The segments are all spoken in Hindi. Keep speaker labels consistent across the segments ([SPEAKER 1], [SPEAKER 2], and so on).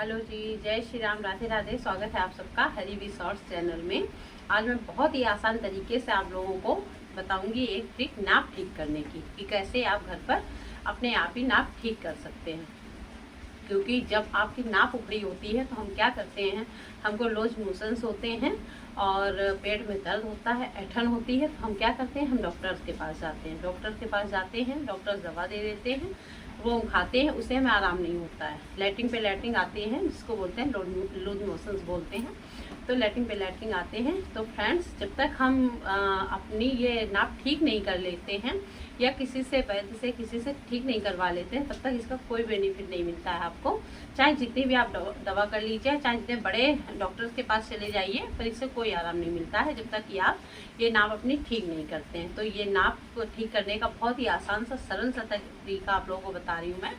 [SPEAKER 1] हेलो जी, जय श्री राम, राधे राधे। स्वागत है आप सबका हरी वी शॉर्ट्स चैनल में। आज मैं बहुत ही आसान तरीके से आप लोगों को बताऊंगी एक ट्रिक नाप ठीक करने की, कि कैसे आप घर पर अपने आप ही नाप ठीक कर सकते हैं। क्योंकि जब आपकी नाप उखड़ी होती है तो हम क्या करते हैं, हमको लूज मोशंस होते हैं और पेट में दर्द होता है, ऐंठन होती है, तो हम क्या करते हैं, हम डॉक्टर्स के पास जाते हैं। डॉक्टर्स दवा दे देते हैं, वो हम खाते हैं, उससे हमें आराम नहीं होता है। लैट्रिन पे लैट्रिन आती हैं, जिसको बोलते हैं लूज मोशंस बोलते हैं। तो लैट्रिन पे लैट्रिन आते हैं। तो फ्रेंड्स, जब तक हम अपनी ये नाप ठीक नहीं कर लेते हैं या किसी से वैद्य से किसी से ठीक नहीं करवा लेते हैं, तब तक इसका कोई बेनिफिट नहीं मिलता है आपको। चाहे जितनी भी आप दवा कर लीजिए, चाहे जितने बड़े डॉक्टर्स के पास चले जाइए, पर इससे कोई आराम नहीं मिलता है जब तक कि आप ये नाप अपनी ठीक नहीं करते हैं। तो ये नाप को ठीक करने का बहुत ही आसान सा सरल सा तरीका आप लोगों को बता रही हूँ मैं,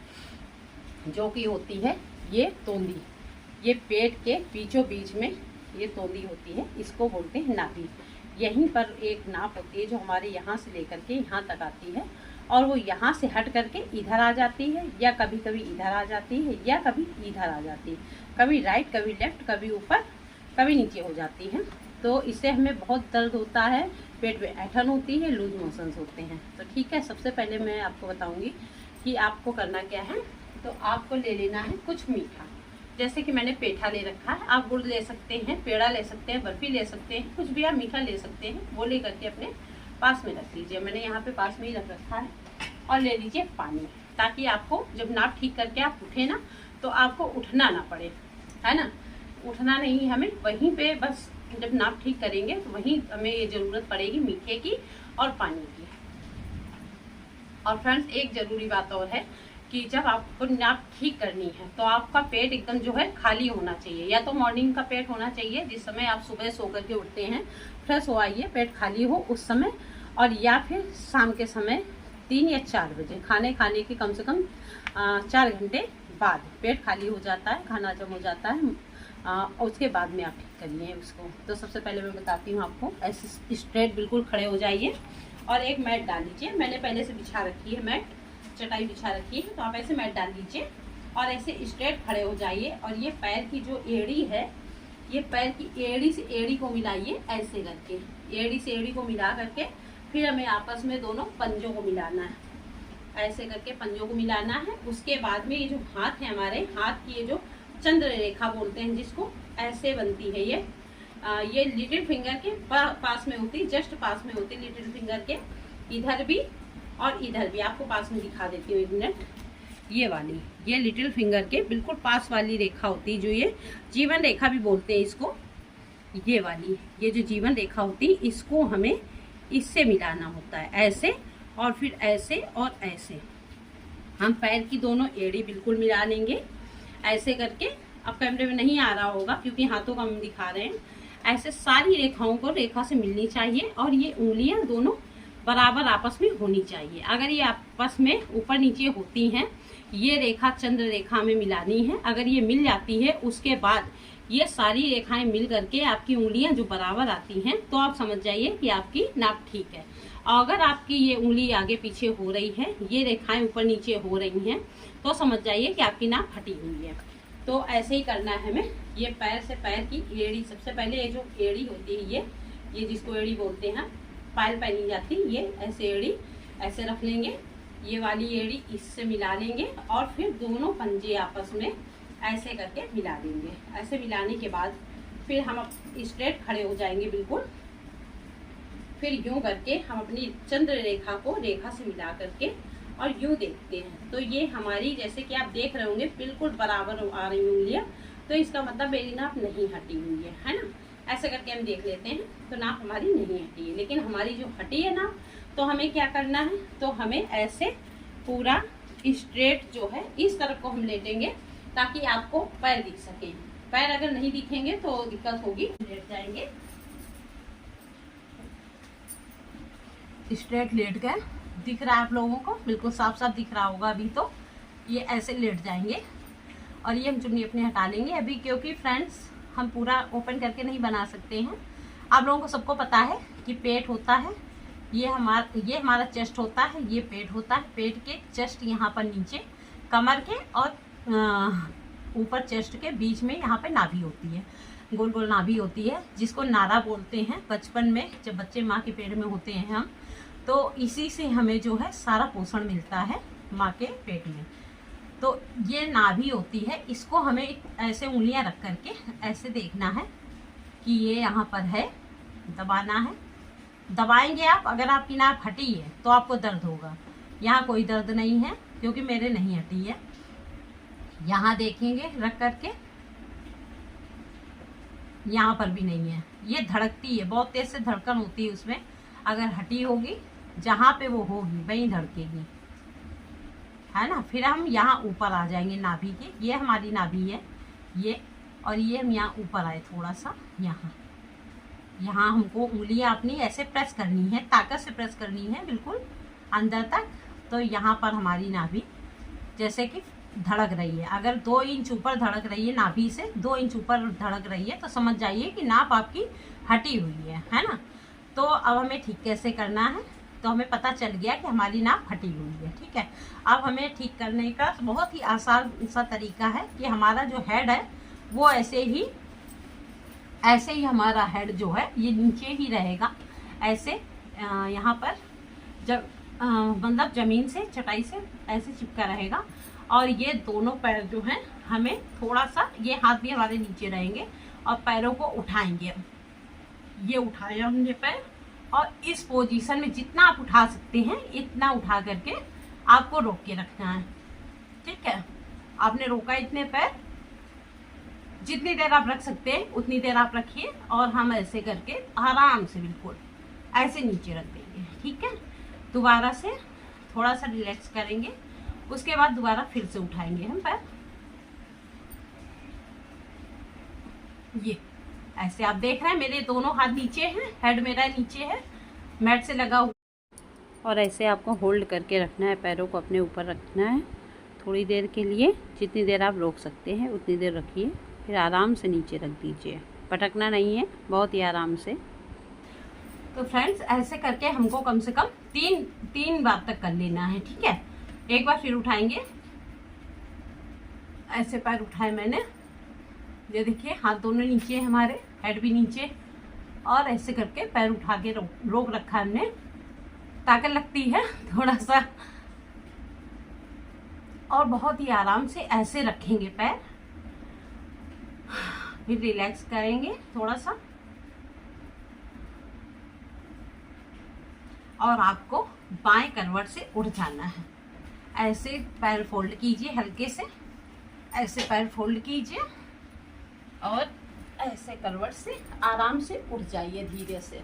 [SPEAKER 1] जो कि होती है ये तोंदी। ये पेट के बीचों बीच में ये तोंदी होती है, इसको बोलते हैं नाभि। यहीं पर एक नाप होती है जो हमारे यहाँ से लेकर के यहाँ तक आती है, और वो यहाँ से हट करके इधर आ जाती है, या कभी कभी इधर आ जाती है, या कभी इधर आ जाती है, कभी राइट कभी लेफ्ट, कभी ऊपर कभी नीचे हो जाती है। तो इससे हमें बहुत दर्द होता है, पेट में ऐंठन होती है, लूज मोशंस होते हैं। तो ठीक है, सबसे पहले मैं आपको बताऊँगी कि आपको करना क्या है। तो आपको ले लेना है कुछ मीठा, जैसे कि मैंने पेठा ले रखा है, आप गुड़ ले सकते हैं, पेड़ा ले सकते हैं, बर्फी ले सकते हैं, कुछ भी आप मीठा ले सकते हैं। वो ले करके अपने पास में रख लीजिए। मैंने यहाँ पे पास में ही रख रखा है। और ले लीजिए पानी, ताकि आपको जब नाप ठीक करके आप उठे ना, तो आपको उठना ना पड़े, है ना। उठना नहीं, हमें वहीं पे बस जब नाप ठीक करेंगे तो वहीं हमें ये ज़रूरत पड़ेगी मीठे की और पानी की। और फ्रेंड्स, एक ज़रूरी बात और है कि जब आपको नाप ठीक करनी है तो आपका पेट एकदम जो है खाली होना चाहिए। या तो मॉर्निंग का पेट होना चाहिए, जिस समय आप सुबह सो करके उठते हैं, फ्रेश हो आइए, पेट खाली हो उस समय। और या फिर शाम के समय 3 या 4 बजे, खाने के कम से कम 4 घंटे बाद पेट खाली हो जाता है, खाना जम हो जाता है। उसके बाद में आप ठीक करिए उसको। तो सबसे पहले मैं बताती हूँ आपको, ऐसे स्ट्रेट बिल्कुल खड़े हो जाइए और एक मैट डाल लीजिए। मैंने पहले से बिछा रखी है मैट, चटाई बिछा रखी है, तो आप ऐसे मैट डाल लीजिए और ऐसे स्ट्रेट खड़े हो जाइए। और ये पैर की जो एड़ी है, ये पैर की एड़ी से एड़ी को मिलाइए, ऐसे करके एड़ी से एड़ी को मिला करके फिर हमें आपस में दोनों पंजों को मिलाना है, ऐसे करके पंजों को मिलाना है। उसके बाद में ये जो हाथ है, हमारे हाथ की ये जो चंद्र रेखा बोलते हैं जिसको, ऐसे बनती है ये लिटिल फिंगर के पास में होती है, जस्ट पास में होती है लिटिल फिंगर के, इधर भी और इधर भी। आपको पास में दिखा देती हूँ एक मिनट। ये वाली, ये लिटिल फिंगर के बिल्कुल पास वाली रेखा होती है, जो ये जीवन रेखा भी बोलते हैं इसको। ये वाली, ये जो जीवन रेखा होती है, इसको हमें इससे मिलाना होता है, ऐसे और फिर ऐसे और ऐसे। हम पैर की दोनों एड़ी बिल्कुल मिला लेंगे, ऐसे करके। अब कैमरे में नहीं आ रहा होगा क्योंकि हाथों का हम दिखा रहे हैं। ऐसे सारी रेखाओं को रेखा से मिलनी चाहिए, और ये उंगलियां दोनों बराबर आपस में होनी चाहिए। अगर ये आपस में ऊपर नीचे होती हैं, ये रेखा चंद्र रेखा में मिलानी है। अगर ये मिल जाती है, उसके बाद ये सारी रेखाएं मिल करके आपकी उंगलियां जो बराबर आती हैं, तो आप समझ जाइए कि आपकी नाप ठीक है। अगर आपकी ये उंगली आगे पीछे हो रही है, ये रेखाएं ऊपर नीचे हो रही हैं, तो समझ जाइए कि आपकी नाप फटी हुई है। तो ऐसे ही करना है हमें। ये पैर से पैर की एड़ी, सबसे पहले ये जो एड़ी होती है, ये जिसको एड़ी बोलते हैं, पायल पहनी जाती, ये ऐसे एड़ी ऐसे रख लेंगे, ये वाली एड़ी इससे मिला लेंगे, और फिर दोनों पंजे आपस में ऐसे करके मिला देंगे। ऐसे मिलाने के बाद फिर हम स्ट्रेट खड़े हो जाएंगे बिल्कुल। फिर यूं करके हम अपनी चंद्र रेखा को रेखा से मिला करके और यूं देखते हैं, तो ये हमारी, जैसे कि आप देख रहे होंगे, बिल्कुल बराबर आ रही उंगलियां, तो इसका मतलब मेरी नाप नहीं हटी हुई है ना। ऐसे करके हम देख लेते हैं, तो नाप हमारी नहीं हटी है। लेकिन हमारी जो हटी है नाप, तो हमें क्या करना है, तो हमें ऐसे पूरा स्ट्रेट जो है इस तरफ को हम लेटेंगे, ताकि आपको पैर दिख सके। पैर अगर नहीं दिखेंगे तो दिक्कत होगी। लेट जाएंगे, स्ट्रेट लेट गए, दिख रहा है आप लोगों को, बिल्कुल साफ साफ दिख रहा होगा अभी। तो ये ऐसे लेट जाएंगे और ये हम चुन्नी अपने हटा लेंगे अभी, क्योंकि फ्रेंड्स हम पूरा ओपन करके नहीं बना सकते हैं। आप लोगों को सबको पता है कि पेट होता है, ये हमारा चेस्ट होता है, ये पेट होता है। पेट के चेस्ट यहाँ पर नीचे, कमर के और ऊपर चेस्ट के बीच में यहाँ पे नाभि होती है, गोल गोल नाभि होती है, जिसको नाड़ा बोलते हैं। बचपन में जब बच्चे माँ के पेट में होते हैं हम, तो इसी से हमें जो है सारा पोषण मिलता है माँ के पेट में। तो ये नाभि होती है, इसको हमें ऐसे उंगलियां रख करके ऐसे देखना है कि ये यहाँ पर है, दबाना है। दबाएंगे आप, अगर आपकी नाभ हटी है तो आपको दर्द होगा। यहाँ कोई दर्द नहीं है क्योंकि मेरे नहीं हटी है। यहाँ देखेंगे रख करके, यहाँ पर भी नहीं है, ये धड़कती है, बहुत तेज से धड़कन होती है उसमें। अगर हटी होगी, जहाँ पे वो होगी वहीं धड़केगी, है ना। फिर हम यहाँ ऊपर आ जाएंगे नाभि के, ये हमारी नाभि है ये, और ये हम यहाँ ऊपर आए थोड़ा सा, यहाँ हमको उंगलियां अपनी ऐसे प्रेस करनी है, ताकत से प्रेस करनी है बिल्कुल अंदर तक। तो यहाँ पर हमारी नाभि जैसे कि धड़क रही है। अगर 2 इंच ऊपर धड़क रही है, नाभि से 2 इंच ऊपर धड़क रही है, तो समझ जाइए कि नाभ आपकी हटी हुई है ना। तो अब हमें ठीक कैसे करना है, तो हमें पता चल गया कि हमारी नाभ हटी हुई है, ठीक है। अब हमें ठीक करने का बहुत ही आसान सा तरीका है कि हमारा जो हेड है वो ऐसे ही हमारा हेड जो है ये नीचे ही रहेगा, ऐसे यहाँ पर जब मतलब जमीन से, चटाई से ऐसे चिपका रहेगा। और ये दोनों पैर जो हैं हमें थोड़ा सा, ये हाथ भी हमारे नीचे रहेंगे, और पैरों को उठाएंगे। ये उठाया हमने पैर, और इस पोजीशन में जितना आप उठा सकते हैं इतना उठा करके आपको रोक के रखना है, ठीक है। आपने रोका इतने पैर, जितनी देर आप रख सकते हैं उतनी देर आप रखिए, और हम ऐसे करके आराम से बिल्कुल ऐसे नीचे रख देंगे, ठीक है। दोबारा से थोड़ा सा रिलैक्स करेंगे, उसके बाद दोबारा फिर से उठाएंगे हम पैर, ये ऐसे। आप देख रहे हैं मेरे दोनों हाथ नीचे हैं, हेड मेरा नीचे है, मैट से लगा हुआ। और ऐसे आपको होल्ड करके रखना है, पैरों को अपने ऊपर रखना है थोड़ी देर के लिए, जितनी देर आप रोक सकते हैं उतनी देर रखिए, फिर आराम से नीचे रख दीजिए, पटकना नहीं है, बहुत ही आराम से। तो फ्रेंड्स ऐसे करके हमको कम से कम तीन बार तक कर लेना है, ठीक है। एक बार फिर उठाएंगे, ऐसे पैर उठाए मैंने, ये देखिए हाथ दोनों नीचे है हमारे, हेड भी नीचे, और ऐसे करके पैर उठा के रोक रखा हमने। ताकत लगती है थोड़ा सा, और बहुत ही आराम से ऐसे रखेंगे पैर, फिर रिलैक्स करेंगे थोड़ा सा, और आपको बाएं करवट से उठ जाना है। ऐसे पैर फोल्ड कीजिए हल्के से, ऐसे पैर फोल्ड कीजिए, और ऐसे करवट से आराम से उठ जाइए धीरे से,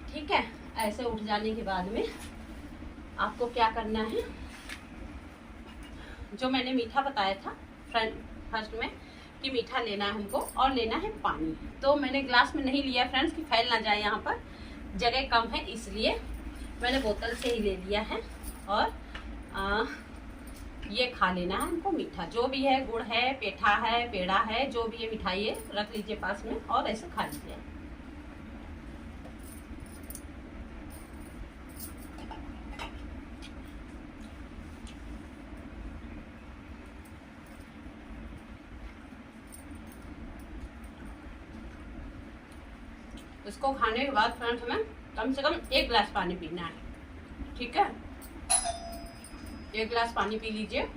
[SPEAKER 1] ठीक है। ऐसे उठ जाने के बाद में आपको क्या करना है, जो मैंने मीठा बताया था फर्स्ट में कि मीठा लेना है हमको, और लेना है पानी। तो मैंने ग्लास में नहीं लिया फ्रेंड्स कि फैल ना जाए, यहाँ पर जगह कम है इसलिए मैंने बोतल से ही ले लिया है। और ये खा लेना है हमको मीठा, जो भी है, गुड़ है, पेठा है, पेड़ा है, जो भी है मिठाई है, रख लीजिए पास में और ऐसे खा लीजिए। इसको खाने के बाद फ्रेंड्स हमें कम से कम 1 गिलास पानी पीना है, ठीक है। 1 गिलास पानी पी लीजिए।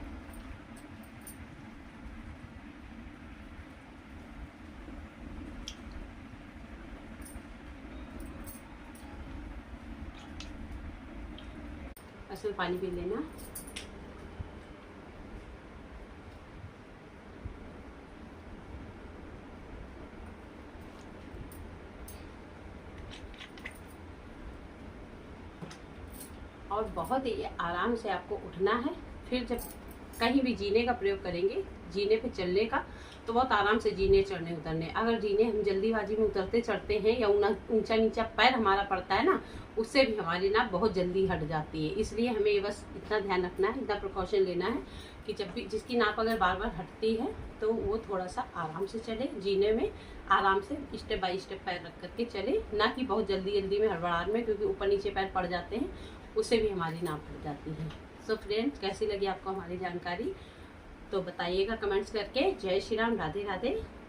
[SPEAKER 1] ऐसे पानी पी लेना। और बहुत ही आराम से आपको उठना है। फिर जब कहीं भी जीने का प्रयोग करेंगे, जीने पे चलने का, तो बहुत आराम से जीने चढ़ने उतरने। अगर जीने हम जल्दीबाजी में उतरते चढ़ते हैं या ऊंचा नीचा पैर हमारा पड़ता है ना, उससे भी हमारी नाप बहुत जल्दी हट जाती है। इसलिए हमें बस इतना ध्यान रखना है, इतना प्रिकॉशन लेना है कि जब भी जिसकी नाप अगर बार बार हटती है तो वो थोड़ा सा आराम से चले, जीने में आराम से स्टेप बाय स्टेप पैर रख करके चले, ना कि बहुत जल्दी में हड़बड़ाहट में, क्योंकि ऊपर नीचे पैर पड़ जाते हैं, उससे भी हमारी नाप हट जाती है। सो फ्रेंड्स, कैसी लगी आपको हमारी जानकारी? तो बताइएगा कमेंट्स करके। जय श्री राम, राधे राधे।